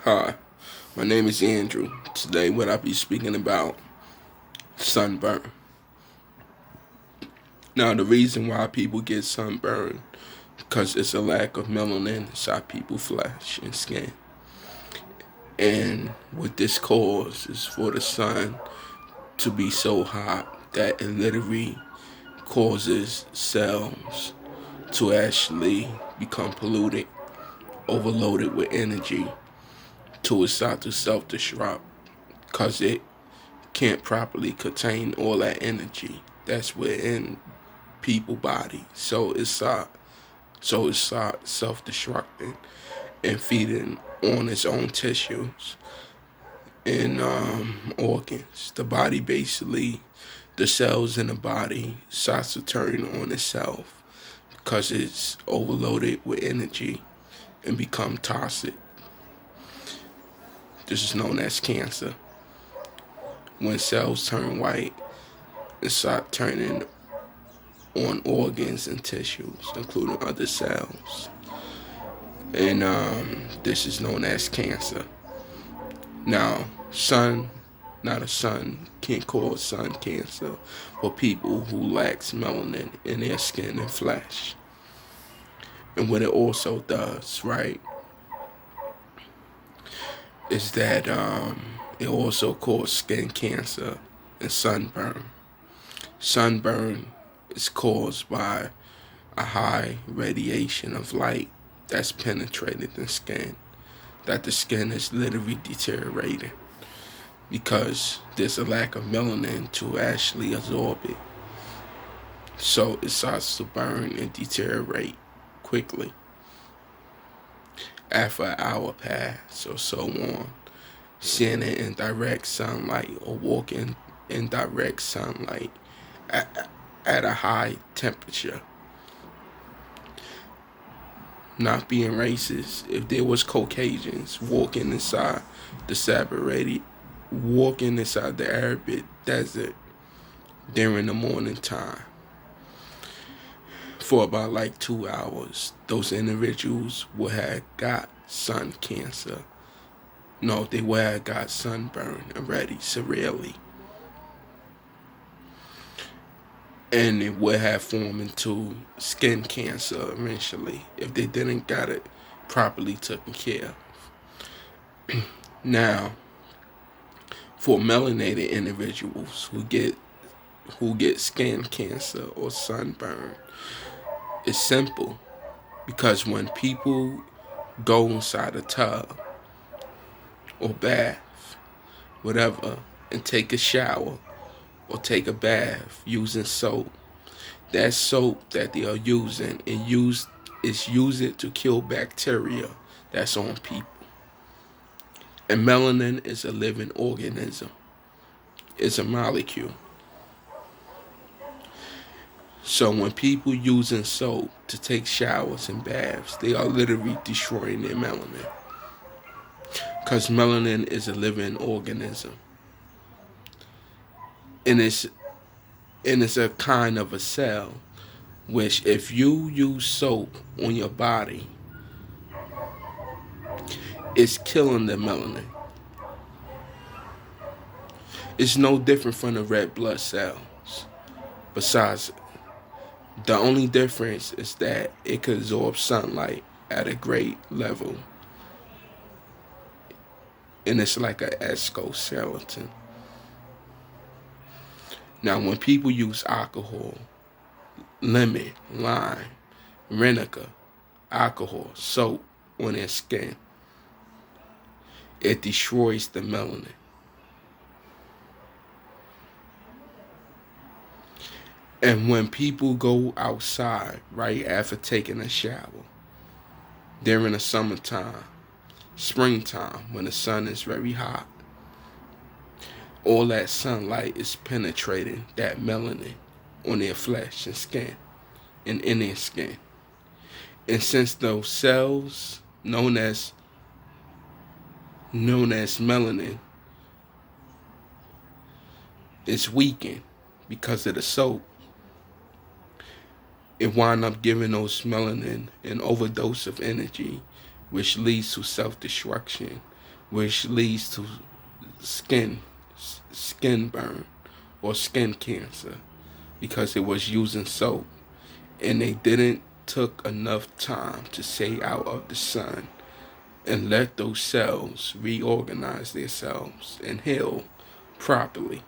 Hi, my name is Andrew. Today, what I'll be speaking about sunburn. Now, the reason why people get sunburn because it's a lack of melanin inside people's flesh and skin. And what this causes is for the sun to be so hot that it literally causes cells to actually become polluted, overloaded with energy, to it start to self-destruct because it can't properly contain all that energy that's within people body. So it's self-destructing and feeding on its own tissues and organs. The body basically, the cells in the body starts to turn on itself because it's overloaded with energy and become toxic. This is known as cancer. When cells turn white and start turning on organs and tissues, including other cells. And this is known as cancer. Now, not a sun can cause sun cancer for people who lacks melanin in their skin and flesh. And what it also does, right, is that it also causes skin cancer and sunburn. Sunburn is caused by a high radiation of light that's penetrated the skin, that the skin is literally deteriorating because there's a lack of melanin to actually absorb it. So it starts to burn and deteriorate quickly after an hour pass or so on. Standing in direct sunlight or walking in direct sunlight at a high temperature. Not being racist, if there was Caucasians walking inside the Arabic desert during the morning time for about like 2 hours, those individuals would have got sun cancer. No, they would have got sunburn already severely. And it would have formed into skin cancer eventually if they didn't got it properly taken care of. Now, for melanated individuals who get skin cancer or sunburn, it's simple because when people go inside a tub or bath, whatever, and take a shower or take a bath using soap, that soap that they are using is used to kill bacteria that's on people. And melanin is a living organism. It's a molecule. So when people using soap to take showers and baths, they are literally destroying their melanin. Because melanin is a living organism. And it's a kind of a cell, which if you use soap on your body, it's killing the melanin. It's no different from the red blood cells. Besides, the only difference is that it could absorb sunlight at a great level. And it's like an exoskeleton. Now, when people use alcohol, lemon, lime, vinegar, alcohol, soap on their skin, it destroys the melanin. And when people go outside right after taking a shower, during the summertime, springtime, when the sun is very hot, all that sunlight is penetrating that melanin on their flesh and skin and in their skin. And since those cells known as melanin is weakened because of the soap, it wind up giving those melanin an overdose of energy, which leads to self-destruction, which leads to skin skin burn or skin cancer because it was using soap and they didn't took enough time to stay out of the sun and let those cells reorganize themselves and heal properly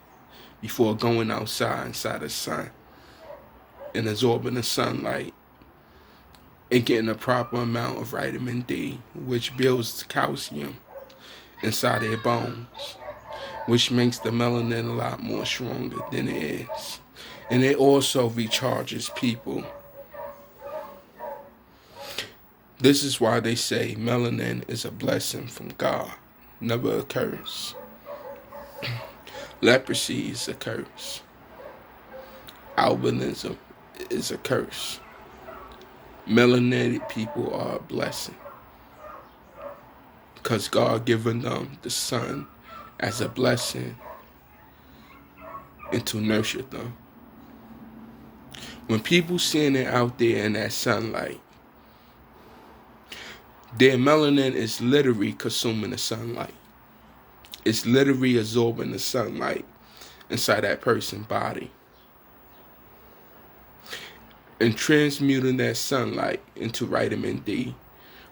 before going outside inside the sun and absorbing the sunlight and getting a proper amount of vitamin D, which builds calcium inside their bones, which makes the melanin a lot more stronger than it is. And it also recharges people. This is why they say melanin is a blessing from God, never a curse. Leprosy is a curse. Albinism is a curse. Melanated people are a blessing because God given them the sun as a blessing and to nurture them. When people seeing it out there in that sunlight, their melanin is literally consuming the sunlight. It's literally absorbing the sunlight inside that person's body and transmuting that sunlight into vitamin D,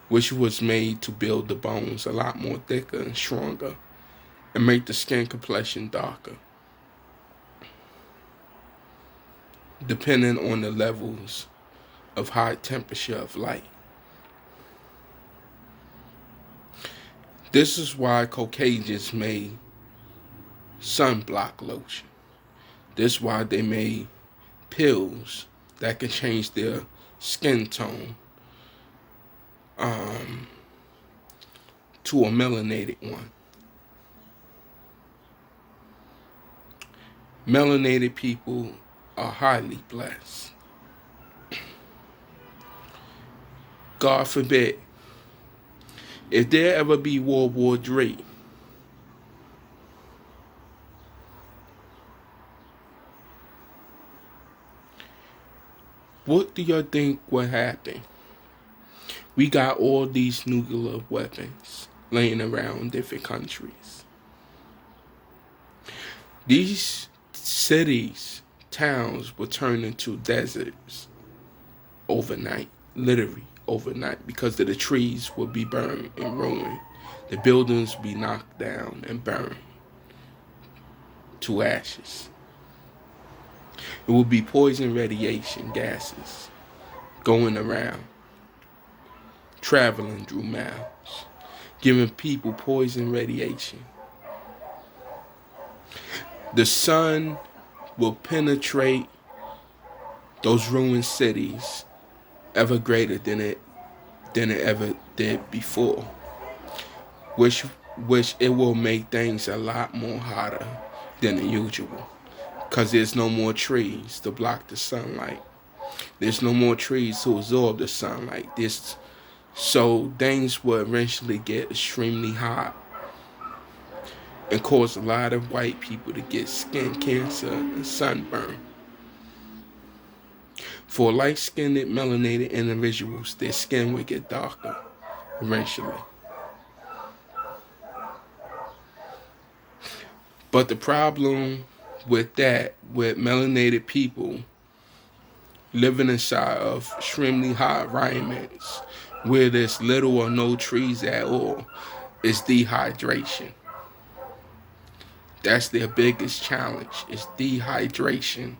which was made to build the bones a lot more thicker and stronger and make the skin complexion darker, depending on the levels of high temperature of light. This is why Caucasians made sunblock lotion. This is why they made pills that can change their skin tone to a melanated one. Melanated people are highly blessed. God forbid, if there ever be World War III, what do you think would happen? We got all these nuclear weapons laying around in different countries. These cities, towns will turn into deserts overnight, literally overnight, because of the trees will be burned and ruined. The buildings will be knocked down and burned to ashes. It will be poison radiation gases going around, traveling through mouths, giving people poison radiation. The sun will penetrate those ruined cities ever greater than it ever did before, which it will make things a lot more hotter than the usual, because there's no more trees to block the sunlight. There's no more trees to absorb the sunlight. So things will eventually get extremely hot and cause a lot of white people to get skin cancer and sunburn. For light-skinned, melanated individuals, their skin will get darker eventually. But the problem with melanated people living inside of extremely hot environments where there's little or no trees at all is dehydration. That's their biggest challenge, is dehydration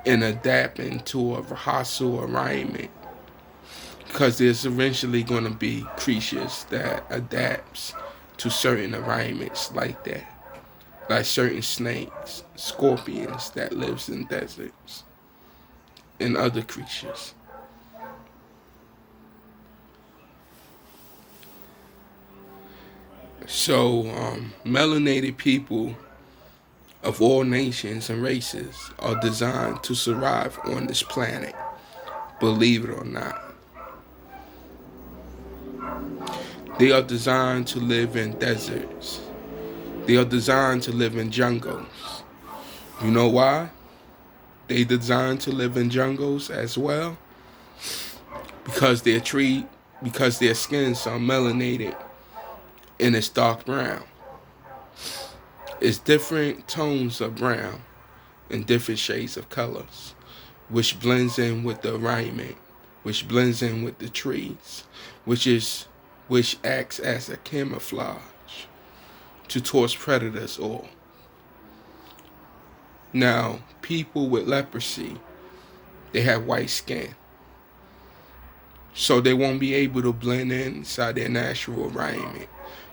and adapting to a hostile environment, because there's eventually going to be creatures that adapts to certain environments like that, like certain snakes, scorpions that lives in deserts, and other creatures. So melanated people of all nations and races are designed to survive on this planet, believe it or not. They are designed to live in deserts. They are designed to live in jungles. You know why? They designed to live in jungles as well? Because their skins are melanated and it's dark brown. It's different tones of brown and different shades of colors, which blends in with the environment, which blends in with the trees, which acts as a camouflage to towards predators or. Now, people with leprosy, they have white skin. So they won't be able to blend in inside their natural environment,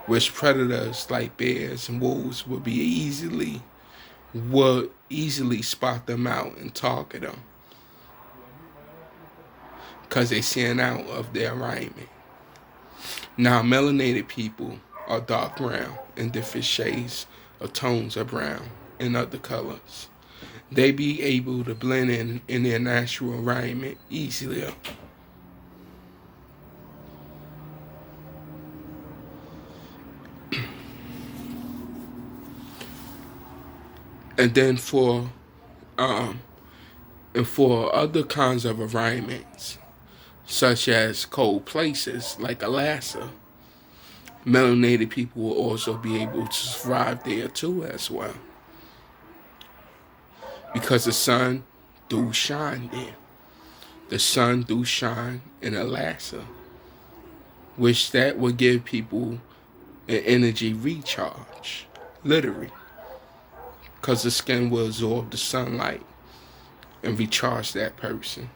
which predators like bears and wolves would easily spot them out and target them because they stand out of their environment. Now, melanated people are dark brown in different shades of tones of brown and other colors. They be able to blend in their natural environment easily. And then um for other kinds of environments, such as cold places like Alaska, melanated people will also be able to thrive there too as well. Because the sun do shine there. The sun do shine in Alaska, which that will give people an energy recharge, literally. Because the skin will absorb the sunlight and recharge that person.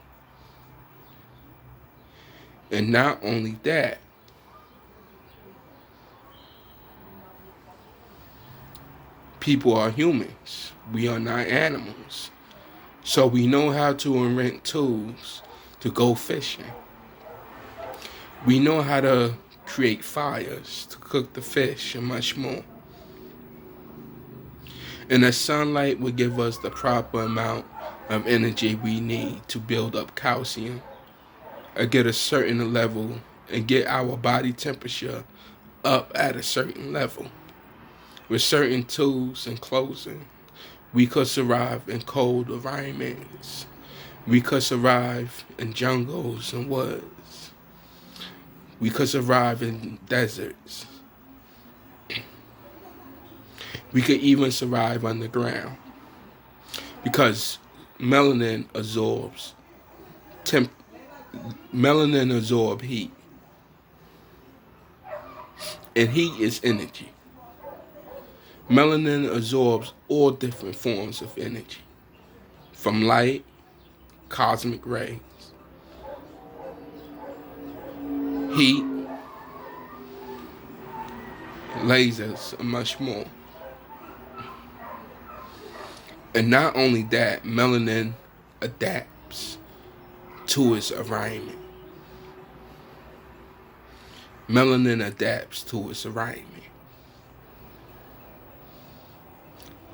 And not only that, people are humans. We are not animals. So we know how to invent tools to go fishing. We know how to create fires to cook the fish and much more. And the sunlight will give us the proper amount of energy we need to build up calcium or get a certain level and get our body temperature up at a certain level. With certain tools and clothing, we could survive in cold environments. We could survive in jungles and woods. We could survive in deserts. We could even survive underground because melanin absorbs temp. Melanin absorbs heat, and heat is energy. Melanin absorbs all different forms of energy, from light, cosmic rays, heat, lasers, and much more. And not only that, melanin adapts to its environment. Melanin adapts to its environment.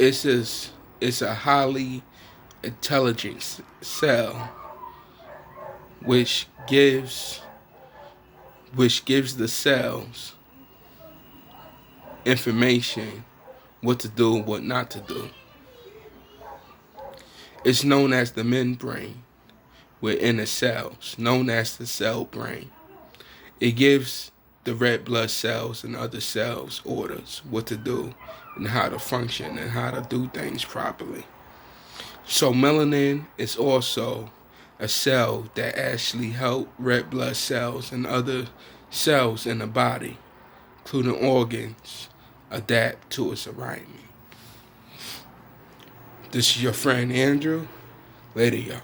It's a highly intelligent cell which gives the cells information what to do and what not to do. It's known as the membrane within the cells, known as the cell brain. It gives the red blood cells and other cells orders what to do and how to function and how to do things properly. So melanin is also a cell that actually helps red blood cells and other cells in the body, including organs, adapt to its environment. This is your friend Andrew. Later, y'all.